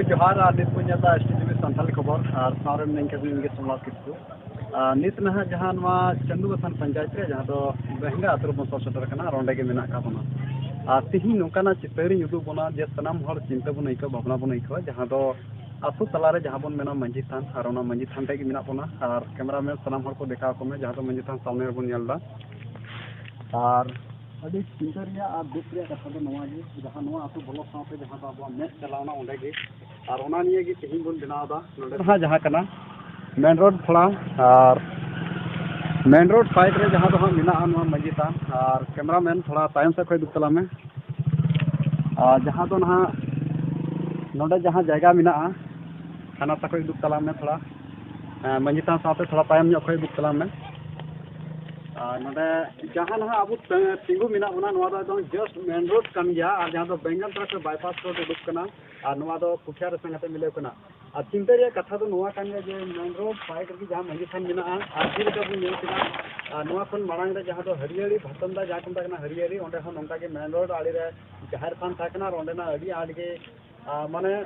जोहार नित बुझा एसटीवी सानथाली खबर और सारे मिनगे सोमनाथ किस्कू नित ना जहाँ चंदू बसान पंचायत जहाँ बेहंगा आतु बन ससेटर रोडे तिही नौकाना चितर उदूबना जे सामान चिंता बन आईक भावना बन आईक जहाँ आसू तलारे जहाँ बन मेना मांझी थान और मांझी थान टे बना और कैमरामैन सामान को देखा को में जहाँ मांझी थान सामने बन और अभी चिंता और दुख कथा जहाँ आतु ब्लॉक साथ जहाँ अब मेज चलावना उन्हें और निये तेहन बन बनावा जहाँ मेन रोड थोड़ा और मेन रोड साइड रे जहाँ हाँ मेना मांझी थान और कैमरामैन थोड़ा तायम से खो दुक में और जहाँ ना नोडे जहाँ जगह मेना खाना सा खो दुक में थोड़ा मांझी थान साथ थोड़ा तायम खो दुक में जहाँ ना अब तिगू मेना बना जस्ट मेन रोड कान गया और जहाँ बेंगल ट्रक बाईपास रोड उडुकना और पुठिया रसंग मिले और चिंता कथा कान जे मेन रोड साइड रे जहाँ मांझी थान मेना और चीज़ मांग जहाँ हरियाली भटंदा जहाँ को मत हरियाली अंडे नौका मेन रोड आड़ी जहार थान था और आड़ के माने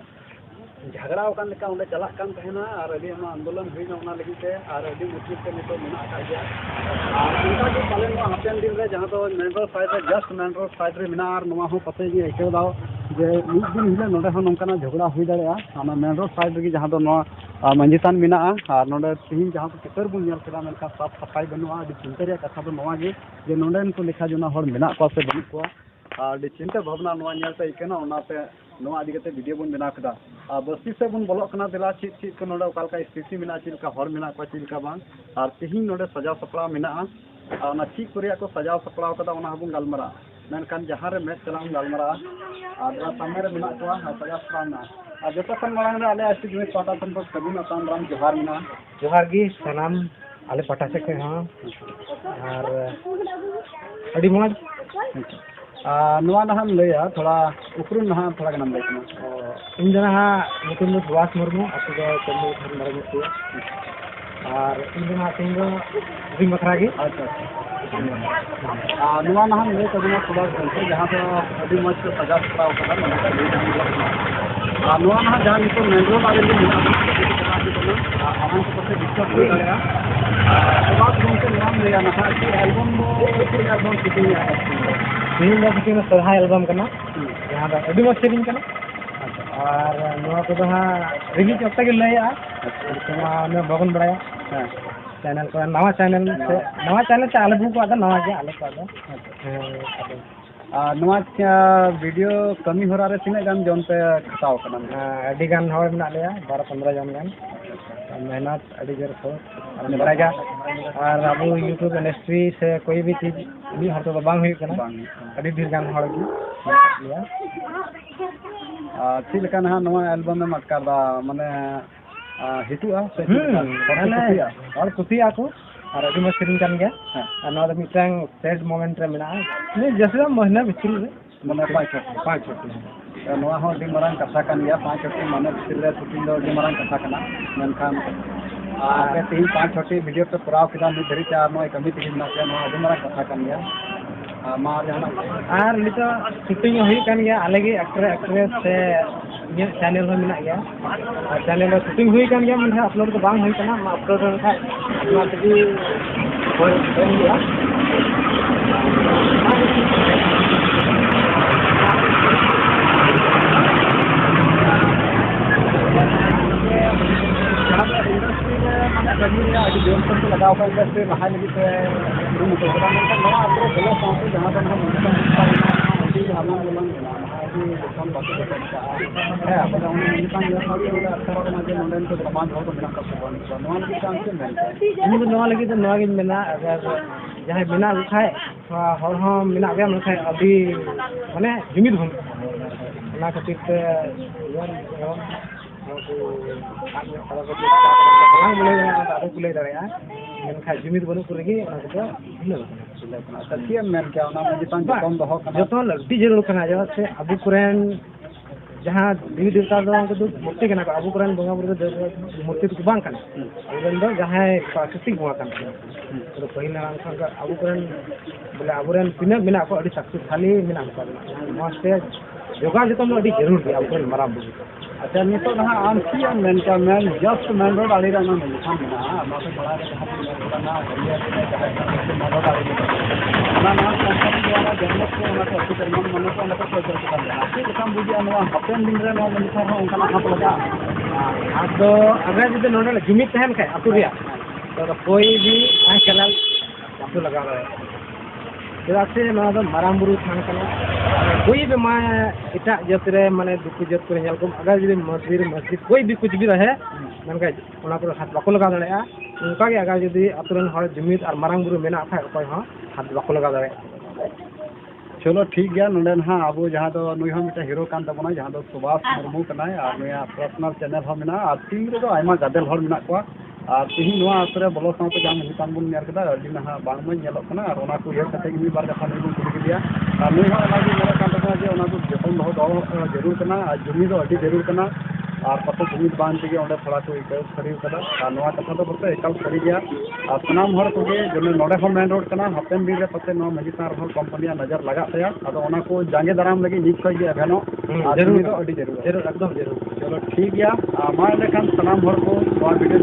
झगड़ा अंडे चलना और आंदोलन होना लगे और मुश्किल से नित मेना गया और पाले हापेन दिन जहाँ main road side just main road side रे मेना और पते आईकदा जे मिद दिन हिले नोडे नौका झगड़ा हो दाड़ा मेन रोड साइड रे जहाँ मांझी थान मेना और नोडे तेहन जहाँ चितर बन मेनका साफ सफाई बनूआ चिंता कथा जे नोडेन को लेखा जोना मेना से बनू को और चिंता भावना इकना इदी वीडियो बन बना केदा बस्ती से बन बोलोना दिला चीज चीज को नोडे ओका स्थिति में चेका मेना चेका बांग और तेहन नोडे सजाव सपड़ा मेना चीज को सजाव सपड़ा बन गलमारा मेनखान जहाँ मेज चला गलमारा और सामने मेना सजाव सपड़ा और जो खन मांग आले एसटीवी पाटा को सगुन आसान राम जोहार मेना जोहार गी सनाम आले पाटा से के हाँ और अड़ी मज नहा लैया थोड़ा उपरुम नहा थोड़ा गनाम लैकना इन जना नुतुन सुभाष मुर्मू आतु दो चंदू थान मरमुतु और इन जना तीन दो रिंग बखरा गे अच्छा नहा लै तबना सुभाष मुर्मू जहाँ अभी मज को सजा सपड़ा नहा जहाँ नितो मेन रोड आगे आम को डिस्टर्ब हो दाड़ा सुभाष मुर्मू नाम लैया नहा एल्बम एल्बम शूटिंग तीन शूटिंग में सरहा एल्बम करना जहाँ अभी मज सेरिंग करना और को रिलीज अक्ता के लैया बाबन बड़ा चैनल को नवा चैनल से आले बुक को नवा के आले को वीडियो कमी हो रहा तीन गान जन पे खटाव अभी गान हर मेना लिया 12-15 जन गान मेहनत अभी जोर को बड़ा और अब यूट्यूब इंडस्ट्री से कोई भी चीज भी हर तो बांग हुई करना अभी ढेर गान हर लिया चीज लेका ना नवा एल्बम में मटकार माने हिटुआ से और खुशी आको और अभी मत सेरिंग कान गया और नवा मिटंग सैड मोमेंट रे मेना नहीं जैसे महीना भीतर में माने 5 छुट्टी नवा हो दी मारंग कथा कान गया 5 छुट्टी माने भीतर रे शूटिंग दो दी मारंग कथा काना मेनखान आगे तीन 5 छुट्टी वीडियो पे पुराव किदा नि धरी चार नय कमी तीन ना के नवा दी मारंग कथा कान गया मा जहां और नितो शूटिंग हुई कान गया अलग एक्ट्रेस से चैनल में मेना गया और चैनल में शूटिंग हुई कान गया मन अपलोड को बांग हुई कना अपलोड रखा ना तभी होय गया लगाव इंडस्ट्री लहा लगे लगे मेना अगर जहाँ मेना खाए मेना गया अभी माने जुमिद होना खातिर बोले दाड़ा जुमिद बनू को जो लड़ती जरूर करना जैसे अबू कुरेन जहाँ देवी देवता दो मूर्ति करना को अबू कुरेन बंगा बुरे मूर्ति तो बांग करना दो जहाँ प्राकृतिक बंगा करना तो पहले अबू कुरेन बोले अबूरेन तीन मेना को शक्तिशाली मेना को मस्त जोगा जो जरूर गया अबू कुरेन मारा बुरी अच्छा नितो ना आम की मेन का मेन जस्ट मेन रोड आड़ी रहा ना लिखा मिला ना तो बड़ा ना हरिया मेन रोड आड़ी ना ना कंपनी द्वारा डेवलप को ना तो टर्मिनल मन को ना तो कोई कर सकता है कि काम बुझिया ना हपेन दिन रे ना लिखा हो उनका हाथ लगा आदो अगर जो नोडल जुमित तहन के अतु रिया तो कोई भी आ चलाल बाकु लगा रहा है चला से ना तो माराम बुरु थान कना कोई भी मा इटा जात रे माने दुकु जात को नेल को अगर जो मस्जिद कोई भी कुछ भी रहे मनका ओना को हाथ बाकु लगा दड़े उनका के अगर जो अतुरन हर जुमित और माराम बुरु मेना था कोई हां हाथ बाकु लगा दड़े चलो ठीक गया नोडे ना अब जहाँ तो नुई हम मिटा हीरो कान तबना जहाँ तो सुभाष मुर्मू कनाय और नुया पर्सनल चैनल हम मिना और टीम रे तो आयमा गादेल हर मिना को और तिही नुआ आसरे बोलो साथ जाम हितान बुन नेर कदा अडी ना बांग में नेलो कना और ओना को ये कते मी बार कथा नुई बुन कुली दिया और नुई हम ओना जो मेरा कान तबना जे ओना को जतन बहुत जरूर कना और जुमी तो अडी जरूर कना और पतो जुमित बांध के ओंडे थोड़ा को इकाउ खरी कदा और नुआ कथा तो पते एकाउ खरी गया और सनाम हर को जे जो नोडे हम मेन रोड कना हपेन दिन रे पते नो मजितार हर कंपनी नजर लगा तया अदो ओना को जांगे दाराम लगी निक खई गया भेनो जरूर तो अडी जरूर जरूर एकदम जरूर चलो ठीक गया मा लेखान सनाम हर को वीडियो